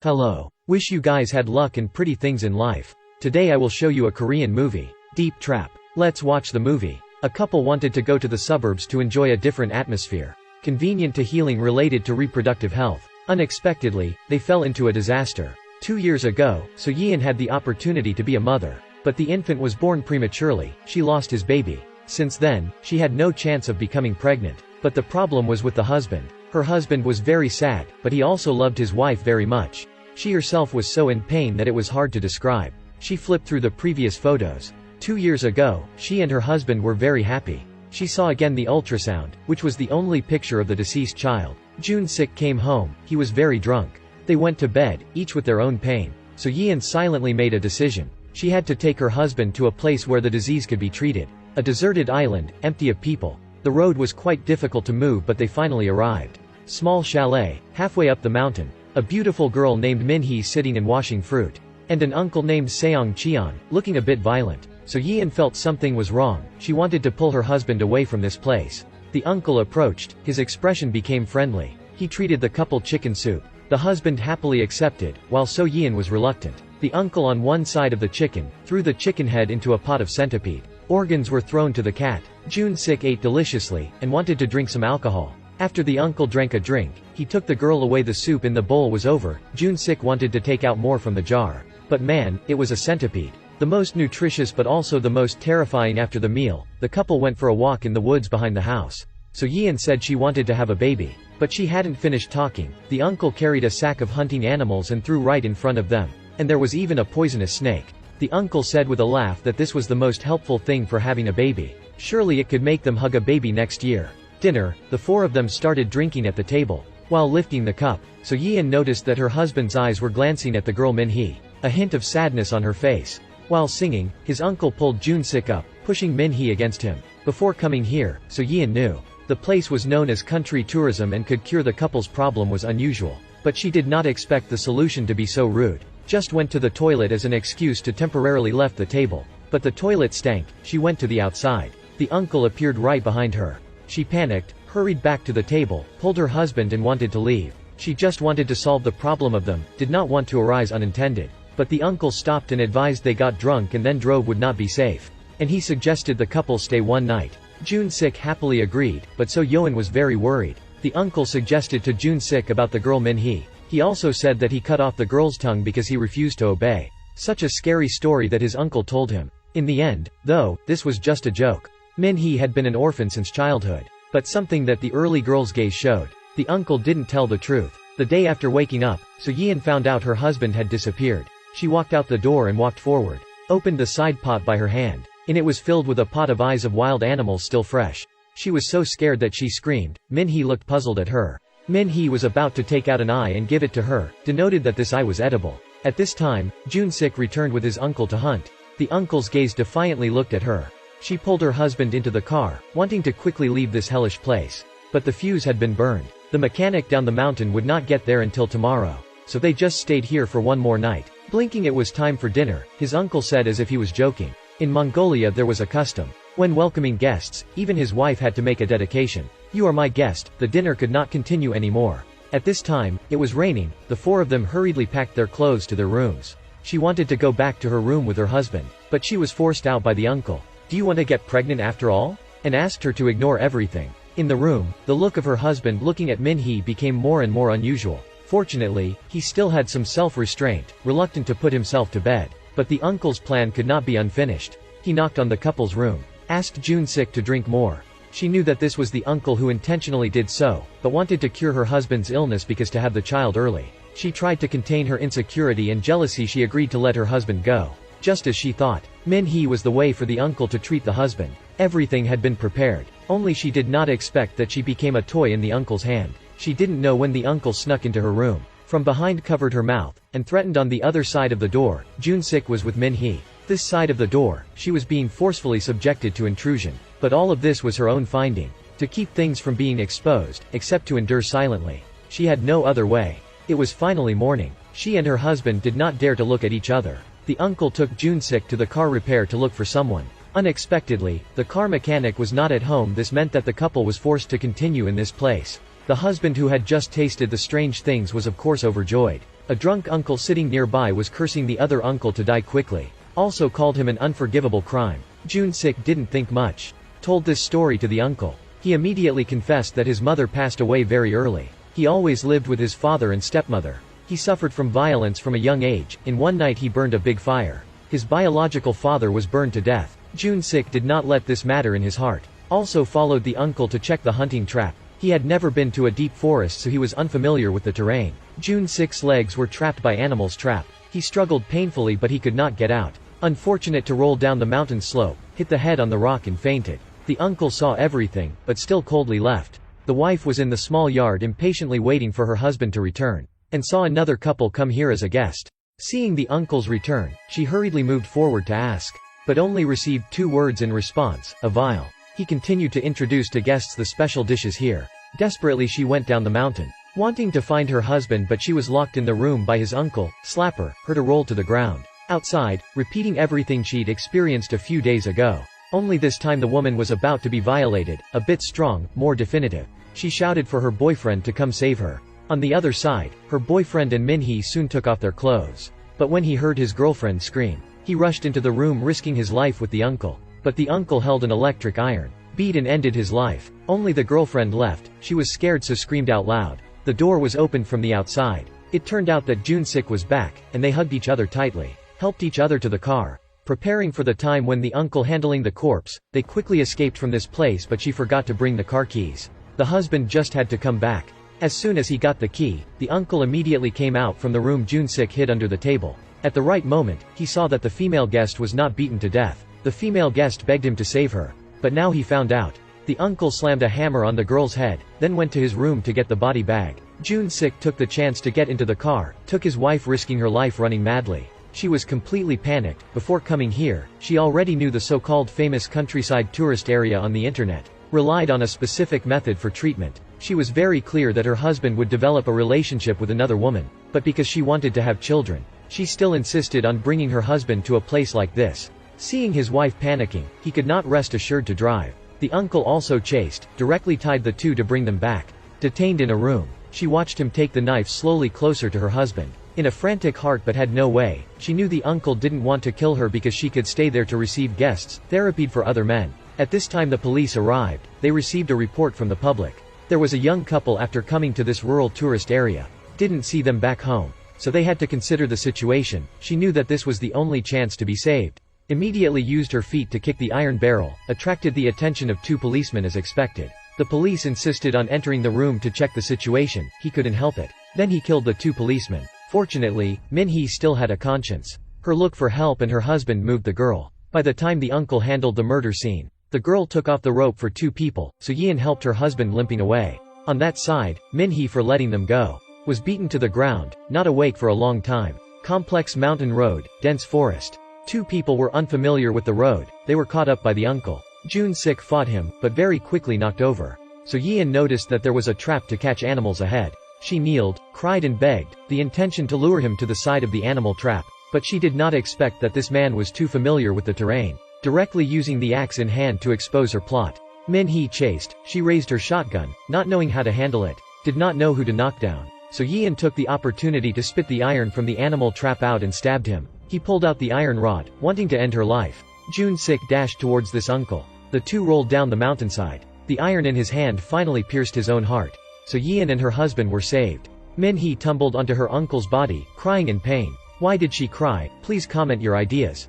Hello. Wish you guys had luck and pretty things in life. Today I will show you a Korean movie, Deep Trap. Let's watch the movie. A couple wanted to go to the suburbs to enjoy a different atmosphere. Convenient to healing related to reproductive health. Unexpectedly, they fell into a disaster. 2 years ago, So Yeon had the opportunity to be a mother. But the infant was born prematurely, she lost his baby. Since then, she had no chance of becoming pregnant. But the problem was with the husband. Her husband was very sad, but he also loved his wife very much. She herself was so in pain that it was hard to describe. She flipped through the previous photos. 2 years ago, she and her husband were very happy. She saw again the ultrasound, which was the only picture of the deceased child. Jun-sik came home, he was very drunk. They went to bed, each with their own pain. So Yeon silently made a decision. She had to take her husband to a place where the disease could be treated. A deserted island, empty of people. The road was quite difficult to move, but they finally arrived. Small chalet, halfway up the mountain. A beautiful girl named Min-hee sitting and washing fruit. And an uncle named Seong-cheon, looking a bit violent. So Yeon felt something was wrong. She wanted to pull her husband away from this place. The uncle approached, his expression became friendly. He treated the couple chicken soup. The husband happily accepted, while So Yeon was reluctant. The uncle on one side of the chicken, threw the chicken head into a pot of centipede. Organs were thrown to the cat. Jun-sik ate deliciously, and wanted to drink some alcohol. After the uncle drank a drink, he took the girl away. The soup in the bowl was over. Jun-sik wanted to take out more from the jar. But man, it was a centipede. The most nutritious but also the most terrifying. After the meal, the couple went for a walk in the woods behind the house. So Yeon said she wanted to have a baby. But she hadn't finished talking. The uncle carried a sack of hunting animals and threw right in front of them. And there was even a poisonous snake. The uncle said with a laugh that this was the most helpful thing for having a baby. Surely it could make them hug a baby next year. Dinner, the four of them started drinking at the table. While lifting the cup, So Yeon noticed that her husband's eyes were glancing at the girl Min-hee. A hint of sadness on her face. While singing, his uncle pulled Jun-sik up, pushing Min-hee against him. Before coming here, So Yeon knew. The place was known as country tourism and could cure the couple's problem was unusual. But she did not expect the solution to be so rude. Just went to the toilet as an excuse to temporarily left the table. But the toilet stank, she went to the outside. The uncle appeared right behind her. She panicked, hurried back to the table, pulled her husband and wanted to leave. She just wanted to solve the problem of them, did not want to arise unintended. But the uncle stopped and advised they got drunk and then drove would not be safe. And he suggested the couple stay one night. Jun-sik happily agreed, but So Yeon was very worried. The uncle suggested to Jun-sik about the girl Min-hee. He also said that he cut off the girl's tongue because he refused to obey. Such a scary story that his uncle told him. In the end, though, this was just a joke. Min-hee had been an orphan since childhood. But something that the early girl's gaze showed. The uncle didn't tell the truth. The day after waking up, So Yeon found out her husband had disappeared. She walked out the door and walked forward. Opened the side pot by her hand. And it was filled with a pot of eyes of wild animals still fresh. She was so scared that she screamed. Min-hee looked puzzled at her. Min-hee was about to take out an eye and give it to her, denoted that this eye was edible. At this time, Jun-sik returned with his uncle to hunt. The uncle's gaze defiantly looked at her. She pulled her husband into the car, wanting to quickly leave this hellish place. But the fuse had been burned. The mechanic down the mountain would not get there until tomorrow. So they just stayed here for one more night. Blinking it was time for dinner, his uncle said as if he was joking. In Mongolia there was a custom. When welcoming guests, even his wife had to make a dedication. You are my guest. The dinner could not continue anymore. At this time, it was raining. The four of them hurriedly packed their clothes to their rooms. She wanted to go back to her room with her husband, but she was forced out by the uncle. Do you want to get pregnant after all? And asked her to ignore everything. In the room, the look of her husband looking at Min-hee became more and more unusual. Fortunately, he still had some self-restraint, reluctant to put himself to bed. But the uncle's plan could not be unfinished. He knocked on the couple's room. Asked Jun-sik to drink more. She knew that this was the uncle who intentionally did so, but wanted to cure her husband's illness because to have the child early. She tried to contain her insecurity and jealousy. She agreed to let her husband go. Just as she thought, Min-hee was the way for the uncle to treat the husband. Everything had been prepared. Only she did not expect that she became a toy in the uncle's hand. She didn't know when the uncle snuck into her room. From behind covered her mouth, and threatened on the other side of the door. Jun-sik was with Min-hee. This side of the door, she was being forcefully subjected to intrusion. But all of this was her own finding. To keep things from being exposed, except to endure silently. She had no other way. It was finally morning. She and her husband did not dare to look at each other. The uncle took Jun-sik to the car repair to look for someone. Unexpectedly, the car mechanic was not at home. This meant that the couple was forced to continue in this place. The husband who had just tasted the strange things was of course overjoyed. A drunk uncle sitting nearby was cursing the other uncle to die quickly. Also called him an unforgivable crime. Jun-sik didn't think much. Told this story to the uncle. He immediately confessed that his mother passed away very early. He always lived with his father and stepmother. He suffered from violence from a young age. In one night he burned a big fire. His biological father was burned to death. Jun-sik did not let this matter in his heart. Also followed the uncle to check the hunting trap. He had never been to a deep forest, so he was unfamiliar with the terrain. Jun-sik's legs were trapped by animals' trap. He struggled painfully but he could not get out. Unfortunate to roll down the mountain slope, hit the head on the rock and fainted. The uncle saw everything, but still coldly left. The wife was in the small yard impatiently waiting for her husband to return, and saw another couple come here as a guest. Seeing the uncle's return, she hurriedly moved forward to ask, but only received 2 words in response, a vile. He continued to introduce to guests the special dishes here. Desperately she went down the mountain, wanting to find her husband, but she was locked in the room by his uncle, Slapper, her to roll to the ground. Outside, repeating everything she'd experienced a few days ago. Only this time the woman was about to be violated, a bit strong, more definitive. She shouted for her boyfriend to come save her. On the other side, her boyfriend and Min-hee soon took off their clothes. But when he heard his girlfriend scream, he rushed into the room risking his life with the uncle. But the uncle held an electric iron, beat and ended his life. Only the girlfriend left. She was scared so screamed out loud. The door was opened from the outside. It turned out that Jun-sik was back, and they hugged each other tightly. Helped each other to the car. Preparing for the time when the uncle handling the corpse, they quickly escaped from this place, but she forgot to bring the car keys. The husband just had to come back. As soon as he got the key, the uncle immediately came out from the room Jun-sik hid under the table. At the right moment, he saw that the female guest was not beaten to death. The female guest begged him to save her. But now he found out. The uncle slammed a hammer on the girl's head, then went to his room to get the body bag. Jun-sik took the chance to get into the car, took his wife risking her life running madly. She was completely panicked. Before coming here, she already knew the so-called famous countryside tourist area on the internet. Relied on a specific method for treatment. She was very clear that her husband would develop a relationship with another woman, but because she wanted to have children, she still insisted on bringing her husband to a place like this. Seeing his wife panicking, he could not rest assured to drive. The uncle also chased, directly tied the two to bring them back. Detained in a room, she watched him take the knife slowly closer to her husband. In a frantic heart but had no way, she knew the uncle didn't want to kill her because she could stay there to receive guests, therapied for other men. At this time the police arrived. They received a report from the public. There was a young couple after coming to this rural tourist area. Didn't see them back home. So they had to consider the situation. She knew that this was the only chance to be saved. Immediately used her feet to kick the iron barrel, attracted the attention of 2 policemen as expected. The police insisted on entering the room to check the situation. He couldn't help it. Then he killed the 2 policemen. Fortunately, Min-hee still had a conscience. Her look for help and her husband moved the girl. By the time the uncle handled the murder scene, the girl took off the rope for 2 people, so Yeon helped her husband limping away. On that side, Min-hee for letting them go. Was beaten to the ground, not awake for a long time. Complex mountain road, dense forest. 2 people were unfamiliar with the road. They were caught up by the uncle. Jun-sik fought him, but very quickly knocked over. So Yeon noticed that there was a trap to catch animals ahead. She kneeled, cried and begged, the intention to lure him to the side of the animal trap. But she did not expect that this man was too familiar with the terrain. Directly using the axe in hand to expose her plot. Min-hee chased. She raised her shotgun, not knowing how to handle it. Did not know who to knock down. So Yeon took the opportunity to spit the iron from the animal trap out and stabbed him. He pulled out the iron rod, wanting to end her life. Jun-sik dashed towards this uncle. The 2 rolled down the mountainside. The iron in his hand finally pierced his own heart. So Yeon and her husband were saved. Min-hee tumbled onto her uncle's body, crying in pain. Why did she cry? Please comment your ideas.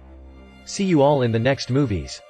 See you all in the next movies.